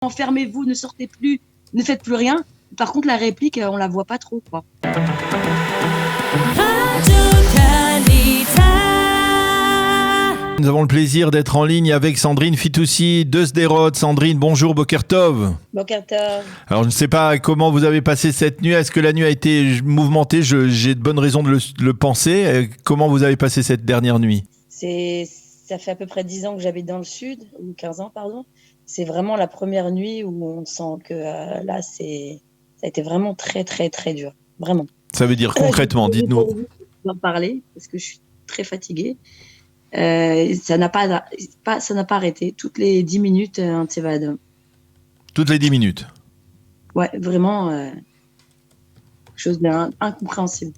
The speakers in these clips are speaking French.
Enfermez-vous, ne sortez plus, ne faites plus rien. Par contre, la réplique, on la voit pas trop, quoi. Nous avons le plaisir d'être en ligne avec Sandrine Fitoussi de Sderot. Sandrine, bonjour, Boker Tov. Boker Tov. Alors, je ne sais pas comment vous avez passé cette nuit. Est-ce que la nuit a été mouvementée? J'ai de bonnes raisons de le penser. Comment vous avez passé cette dernière nuit? Ça fait à peu près 10 ans que j'habite dans le sud, ou 15 ans, pardon. C'est vraiment la première nuit où on sent que là, ça a été vraiment très, très, très dur. Vraiment. Ça veut dire concrètement, dites-nous. Je vais en parler parce que je suis très fatiguée. Ça n'a pas arrêté. Toutes les 10 minutes, un tsevad. Toutes les 10 minutes. Ouais, vraiment, quelque chose d'incompréhensible.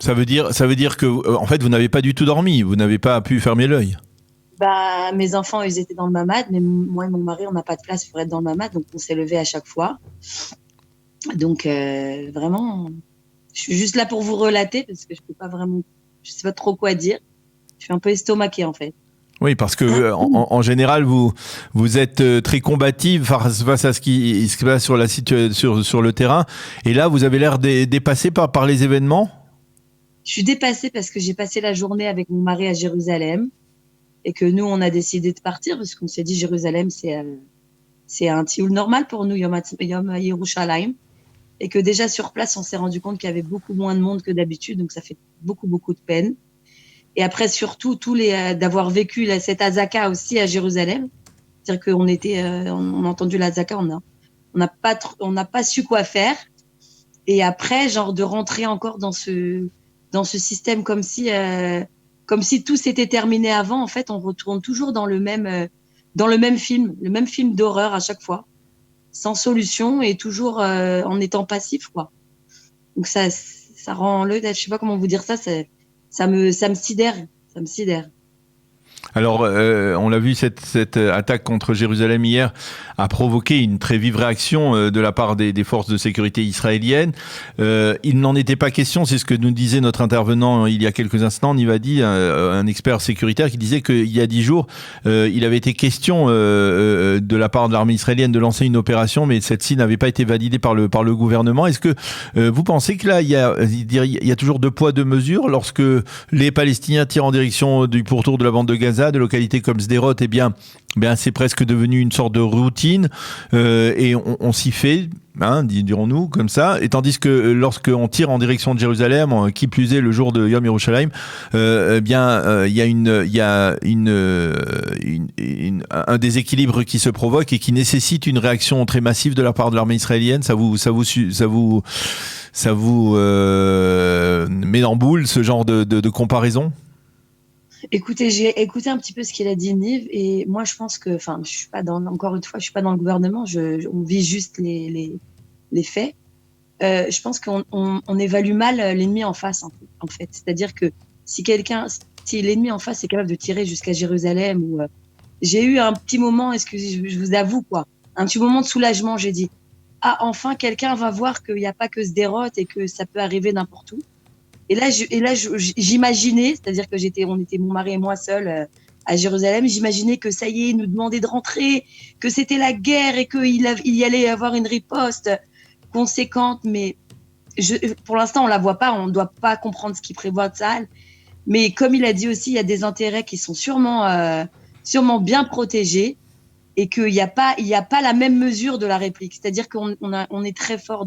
Ça veut dire que, en fait, vous n'avez pas du tout dormi. Vous n'avez pas pu fermer l'œil. Mes enfants, ils étaient dans le mamad, mais moi et mon mari, on n'a pas de place pour être dans le mamad, donc on s'est levé à chaque fois. Donc, vraiment, je suis juste là pour vous relater parce que je sais pas trop quoi dire. Je suis un peu estomaquée, en fait. Oui, parce que en général, vous êtes très combative face à ce qui se passe sur le terrain. Et là, vous avez l'air dépassée par les événements. Je suis dépassée parce que j'ai passé la journée avec mon mari à Jérusalem et que nous, on a décidé de partir parce qu'on s'est dit Jérusalem, c'est un tioul normal pour nous, Yom Yerushalayim. Et que déjà sur place, on s'est rendu compte qu'il y avait beaucoup moins de monde que d'habitude, donc ça fait beaucoup, beaucoup de peine. Et après, surtout, d'avoir vécu cette Azaka aussi à Jérusalem. C'est-à-dire qu'on on a entendu l'Azaka, on n'a pas su quoi faire. Et après, genre, de rentrer encore dans ce système comme si tout s'était terminé avant. En fait, on retourne toujours dans le même film d'horreur à chaque fois, sans solution et toujours en étant passif, quoi. Donc ça rend je sais pas comment vous dire ça, ça me sidère. Alors, on l'a vu, cette attaque contre Jérusalem hier a provoqué une très vive réaction de la part des forces de sécurité israéliennes. Il n'en était pas question, c'est ce que nous disait notre intervenant il y a quelques instants, Nivadi, un expert sécuritaire, qui disait qu'il y a 10 jours, il avait été question de la part de l'armée israélienne de lancer une opération, mais celle-ci n'avait pas été validée par le gouvernement. Est-ce que vous pensez que là, il y a toujours deux poids, deux mesures lorsque les Palestiniens tirent en direction du pourtour de la bande de Gaza, de localités comme Sderot, c'est presque devenu une sorte de routine et on s'y fait, dirons-nous comme ça. Et tandis que lorsqu'on tire en direction de Jérusalem, qui plus est le jour de Yom Yerushalayim, il y a un déséquilibre qui se provoque et qui nécessite une réaction très massive de la part de l'armée israélienne. Ça vous met en boule ce genre de comparaison? Écoutez, j'ai écouté un petit peu ce qu'il a dit, Niv, et moi je pense que, je suis pas encore une fois, je suis pas dans le gouvernement, on vit juste les faits. Je pense qu'on évalue mal l'ennemi en face, en fait. C'est-à-dire que si l'ennemi en face est capable de tirer jusqu'à Jérusalem, j'ai eu un petit moment, excusez, je vous avoue, quoi, un petit moment de soulagement, j'ai dit, enfin quelqu'un va voir qu'il n'y a pas que Sderot et que ça peut arriver n'importe où. Et là, j'imaginais, c'est-à-dire que on était mon mari et moi seuls à Jérusalem, j'imaginais que ça y est, ils nous demandaient de rentrer, que c'était la guerre et qu'il y allait y avoir une riposte conséquente. Mais pour l'instant, on la voit pas, on ne doit pas comprendre ce qu'il prévoit de ça. Mais comme il a dit aussi, il y a des intérêts qui sont sûrement bien protégés et qu'il n'y a pas la même mesure de la réplique. C'est-à-dire qu'on est très fort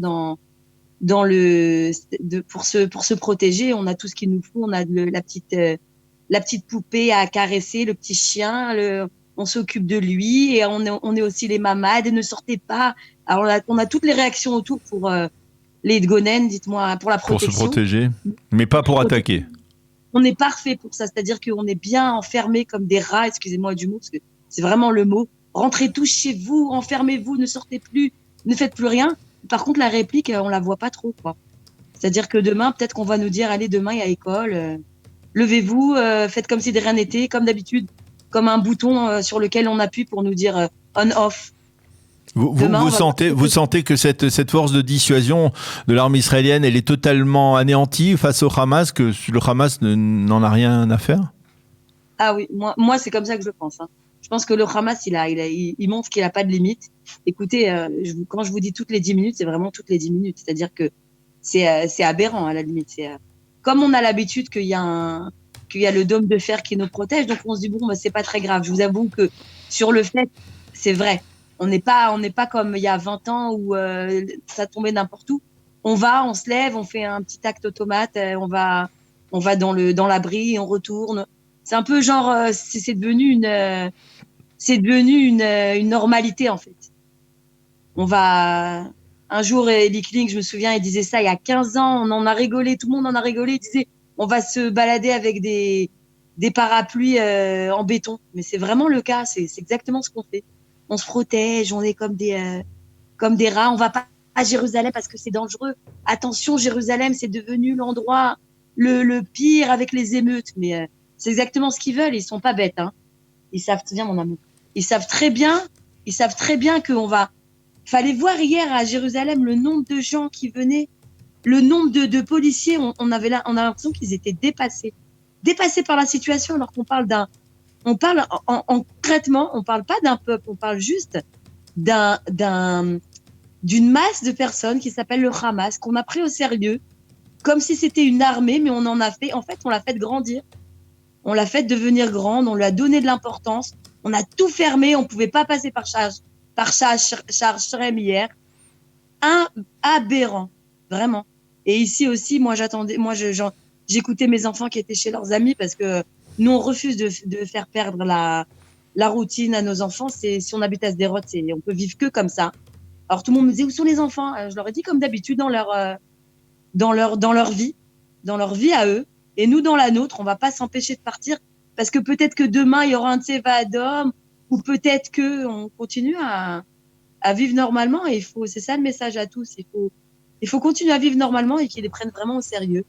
pour se protéger, on a tout ce qu'il nous faut, on a la petite poupée à caresser, le petit chien, on s'occupe de lui et on est aussi les mamades et ne sortez pas. Alors on a toutes les réactions autour pour les gonen, dites-moi, pour la protection. Pour se protéger, mais pas pour attaquer. On est parfait pour ça, c'est-à-dire qu'on est bien enfermés comme des rats, excusez-moi du mot, parce que c'est vraiment le mot. Rentrez tous chez vous, enfermez-vous, ne sortez plus, ne faites plus rien. Par contre, la réplique, on la voit pas trop, quoi. C'est-à-dire que demain, peut-être qu'on va nous dire, allez, demain, il y a école, levez-vous, faites comme si de rien n'était, comme d'habitude, comme un bouton sur lequel on appuie pour nous dire on-off. Vous sentez que cette force de dissuasion de l'armée israélienne, elle est totalement anéantie face au Hamas, que le Hamas n'en a rien à faire? Ah oui, moi c'est comme ça que je pense. Je pense que le Hamas, il montre qu'il a pas de limite. Écoutez, quand je vous dis toutes les 10 minutes, c'est vraiment toutes les 10 minutes. C'est-à-dire que c'est aberrant à la limite. Comme on a l'habitude qu'il y a le dôme de fer qui nous protège, donc on se dit bon, bah, c'est pas très grave. Je vous avoue que sur le fait, c'est vrai. On n'est pas comme il y a 20 ans où ça tombait n'importe où. On se lève, on fait un petit acte automate, on va dans l'abri, on retourne. C'est un peu genre, c'est devenu une normalité en fait. Un jour, Eli Kling, je me souviens, il disait ça il y a 15 ans, on en a rigolé, tout le monde en a rigolé, il disait on va se balader avec des parapluies en béton. Mais c'est vraiment le cas, c'est exactement ce qu'on fait. On se protège, on est comme des rats, on va pas à Jérusalem parce que c'est dangereux. Attention, Jérusalem, c'est devenu l'endroit le pire avec les émeutes. Mais c'est exactement ce qu'ils veulent, ils sont pas bêtes. Hein. Ils savent bien, mon amour. Ils savent très bien qu'on va... Fallait voir hier à Jérusalem le nombre de gens qui venaient, le nombre de policiers. On a l'impression qu'ils étaient dépassés par la situation, alors qu'on parle concrètement, on parle pas d'un peuple, on parle juste d'une masse de personnes qui s'appelle le Hamas, qu'on a pris au sérieux, comme si c'était une armée, mais on l'a fait grandir. On l'a fait devenir grande, on lui a donné de l'importance, on a tout fermé, on pouvait pas passer par Shrem hier. Aberrant, vraiment. Et ici aussi, j'écoutais mes enfants qui étaient chez leurs amis parce que nous, on refuse de faire perdre la routine à nos enfants. Si on habite à Sderot, on peut vivre que comme ça. Alors tout le monde me disait où sont les enfants? Je leur ai dit comme d'habitude dans leur vie à eux. Et nous dans la nôtre, on va pas s'empêcher de partir parce que peut-être que demain il y aura un Tseva Adom ou peut-être que on continue à vivre normalement. Et c'est ça le message à tous. Il faut continuer à vivre normalement et qu'ils les prennent vraiment au sérieux.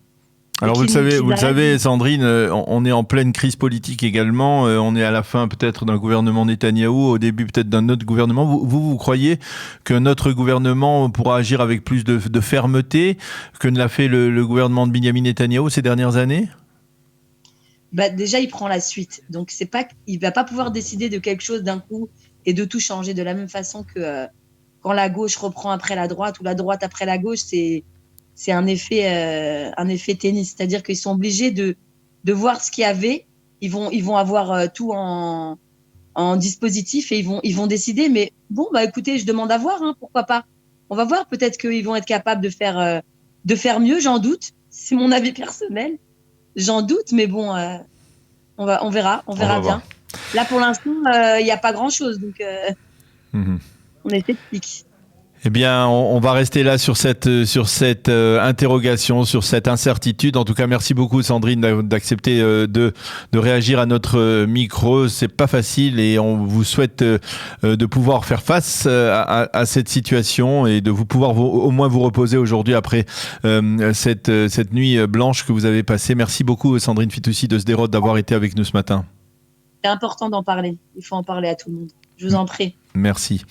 Alors vous le savez, Sandrine, on est en pleine crise politique également. On est à la fin peut-être d'un gouvernement Netanyahou, au début peut-être d'un autre gouvernement. Vous croyez que notre gouvernement pourra agir avec plus de fermeté que ne l'a fait le gouvernement de Binyamin Netanyahou ces dernières années? Bah déjà, il prend la suite. Donc il va pas pouvoir décider de quelque chose d'un coup et de tout changer de la même façon que quand la gauche reprend après la droite ou la droite après la gauche. C'est un effet tennis, c'est-à-dire qu'ils sont obligés de voir ce qu'il y avait. Ils vont avoir tout en dispositif et ils vont décider. Mais bon, bah écoutez, je demande à voir, hein, pourquoi pas. On va voir, peut-être qu'ils vont être capables de faire mieux. J'en doute. C'est mon avis personnel. J'en doute, mais bon, on verra bien. Voir. Là, pour l'instant, il n'y a pas grand-chose, donc on est sceptique. Eh bien, on va rester là sur cette interrogation, sur cette incertitude. En tout cas, merci beaucoup, Sandrine, d'accepter de réagir à notre micro. C'est pas facile et on vous souhaite de pouvoir faire face à cette situation et de pouvoir au moins vous reposer aujourd'hui après cette nuit blanche que vous avez passée. Merci beaucoup, Sandrine Fitoussi de Sderot, d'avoir été avec nous ce matin. C'est important d'en parler. Il faut en parler à tout le monde. Je vous en prie. Merci.